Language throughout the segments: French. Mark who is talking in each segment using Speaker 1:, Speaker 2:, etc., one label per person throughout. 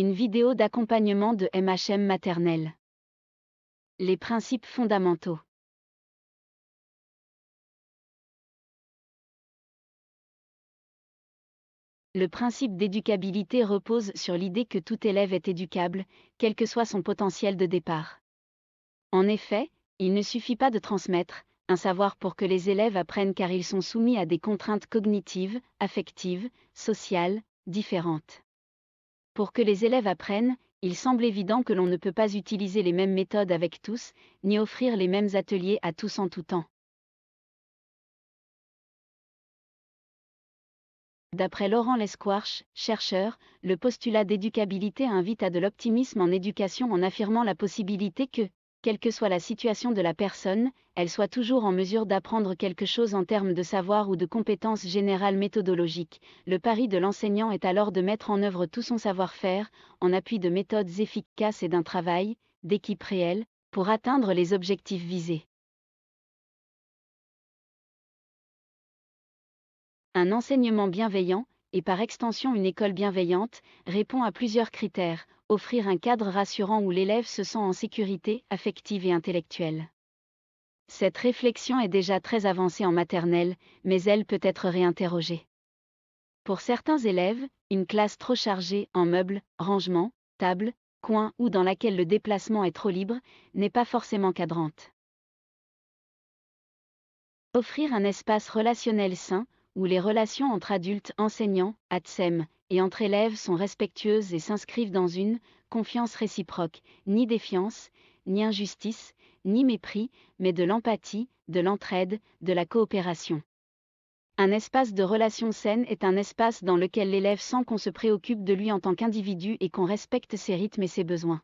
Speaker 1: Une vidéo d'accompagnement de MHM maternelle. Les principes fondamentaux. Le principe d'éducabilité repose sur l'idée que tout élève est éducable, quel que soit son potentiel de départ. En effet, il ne suffit pas de transmettre un savoir pour que les élèves apprennent car ils sont soumis à des contraintes cognitives, affectives, sociales, différentes. Pour que les élèves apprennent, il semble évident que l'on ne peut pas utiliser les mêmes méthodes avec tous, ni offrir les mêmes ateliers à tous en tout temps. D'après Laurent Lesquarche, chercheur, le postulat d'éducabilité invite à de l'optimisme en éducation en affirmant la possibilité que, quelle que soit la situation de la personne, elle soit toujours en mesure d'apprendre quelque chose en termes de savoir ou de compétences générales méthodologiques. Le pari de l'enseignant est alors de mettre en œuvre tout son savoir-faire, en appui de méthodes efficaces et d'un travail, d'équipe réel, pour atteindre les objectifs visés. Un enseignement bienveillant, et par extension une école bienveillante, répond à plusieurs critères: offrir un cadre rassurant où l'élève se sent en sécurité affective et intellectuelle. Cette réflexion est déjà très avancée en maternelle, mais elle peut être réinterrogée. Pour certains élèves, une classe trop chargée en meubles, rangements, tables, coins ou dans laquelle le déplacement est trop libre, n'est pas forcément cadrante. Offrir un espace relationnel sain, où les relations entre adultes enseignants, ATSEM, et entre élèves sont respectueuses et s'inscrivent dans une confiance réciproque, ni défiance, ni injustice, ni mépris, mais de l'empathie, de l'entraide, de la coopération. Un espace de relation saine est un espace dans lequel l'élève sent qu'on se préoccupe de lui en tant qu'individu et qu'on respecte ses rythmes et ses besoins.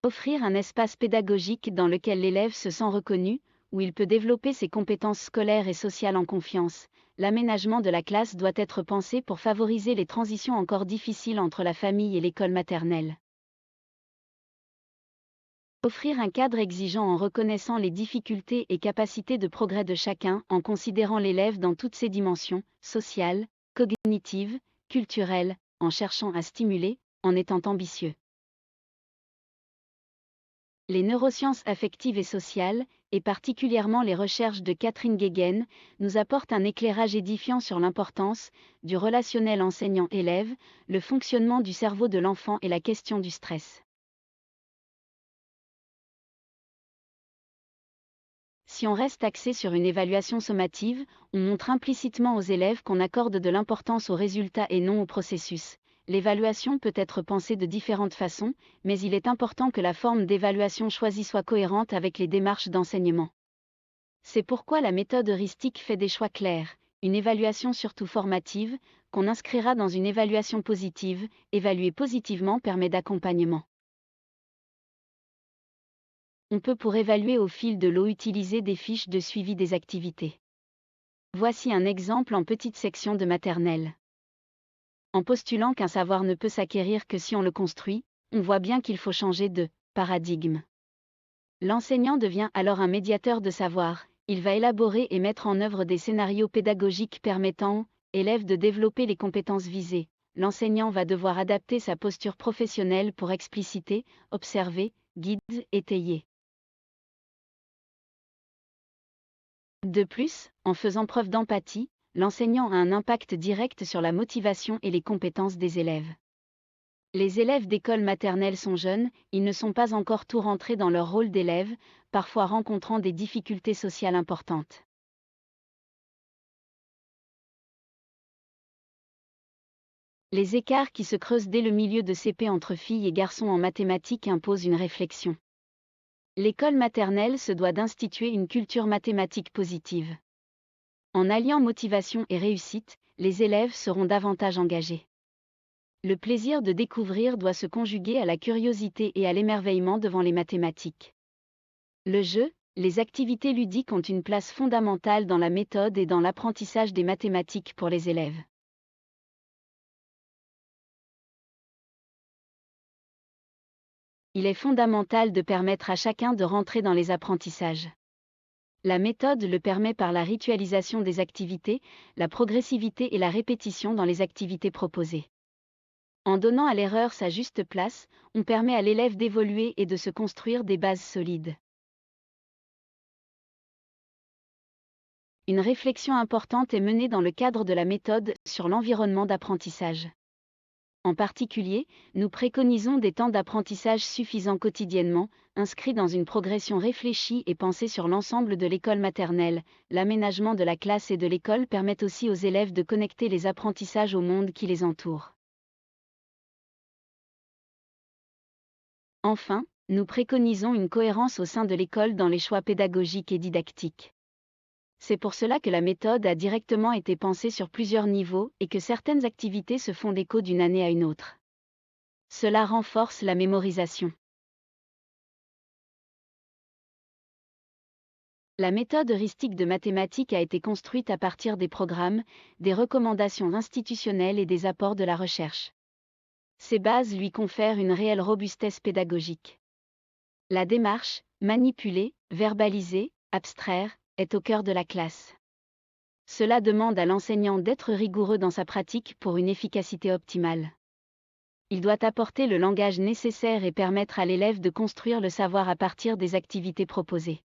Speaker 1: Offrir un espace pédagogique dans lequel l'élève se sent reconnu, où il peut développer ses compétences scolaires et sociales en confiance. L'aménagement de la classe doit être pensé pour favoriser les transitions encore difficiles entre la famille et l'école maternelle. Offrir un cadre exigeant en reconnaissant les difficultés et capacités de progrès de chacun, en considérant l'élève dans toutes ses dimensions, sociales, cognitives, culturelles, en cherchant à stimuler, en étant ambitieux. Les neurosciences affectives et sociales, et particulièrement les recherches de Catherine Guéguen, nous apportent un éclairage édifiant sur l'importance du relationnel enseignant-élève, le fonctionnement du cerveau de l'enfant et la question du stress. Si on reste axé sur une évaluation sommative, on montre implicitement aux élèves qu'on accorde de l'importance aux résultats et non au processus. L'évaluation peut être pensée de différentes façons, mais il est important que la forme d'évaluation choisie soit cohérente avec les démarches d'enseignement. C'est pourquoi la méthode heuristique fait des choix clairs: une évaluation surtout formative, qu'on inscrira dans une évaluation positive. Évaluer positivement permet d'accompagnement. On peut pour évaluer au fil de l'eau utiliser des fiches de suivi des activités. Voici un exemple en petite section de maternelle. En postulant qu'un savoir ne peut s'acquérir que si on le construit, on voit bien qu'il faut changer de paradigme. L'enseignant devient alors un médiateur de savoir. Il va élaborer et mettre en œuvre des scénarios pédagogiques permettant aux élèves de développer les compétences visées. L'enseignant va devoir adapter sa posture professionnelle pour expliciter, observer, guider, étayer. De plus, en faisant preuve d'empathie, l'enseignant a un impact direct sur la motivation et les compétences des élèves. Les élèves d'école maternelle sont jeunes, ils ne sont pas encore tout rentrés dans leur rôle d'élève, parfois rencontrant des difficultés sociales importantes. Les écarts qui se creusent dès le milieu de CP entre filles et garçons en mathématiques imposent une réflexion. L'école maternelle se doit d'instituer une culture mathématique positive. En alliant motivation et réussite, les élèves seront davantage engagés. Le plaisir de découvrir doit se conjuguer à la curiosité et à l'émerveillement devant les mathématiques. Le jeu, les activités ludiques ont une place fondamentale dans la méthode et dans l'apprentissage des mathématiques pour les élèves. Il est fondamental de permettre à chacun de rentrer dans les apprentissages. La méthode le permet par la ritualisation des activités, la progressivité et la répétition dans les activités proposées. En donnant à l'erreur sa juste place, on permet à l'élève d'évoluer et de se construire des bases solides. Une réflexion importante est menée dans le cadre de la méthode sur l'environnement d'apprentissage. En particulier, nous préconisons des temps d'apprentissage suffisants quotidiennement, inscrits dans une progression réfléchie et pensée sur l'ensemble de l'école maternelle. L'aménagement de la classe et de l'école permet aussi aux élèves de connecter les apprentissages au monde qui les entoure. Enfin, nous préconisons une cohérence au sein de l'école dans les choix pédagogiques et didactiques. C'est pour cela que la méthode a directement été pensée sur plusieurs niveaux et que certaines activités se font d'écho d'une année à une autre. Cela renforce la mémorisation. La méthode heuristique de mathématiques a été construite à partir des programmes, des recommandations institutionnelles et des apports de la recherche. Ces bases lui confèrent une réelle robustesse pédagogique. La démarche, manipuler, verbaliser, abstraire, est au cœur de la classe. Cela demande à l'enseignant d'être rigoureux dans sa pratique pour une efficacité optimale. Il doit apporter le langage nécessaire et permettre à l'élève de construire le savoir à partir des activités proposées.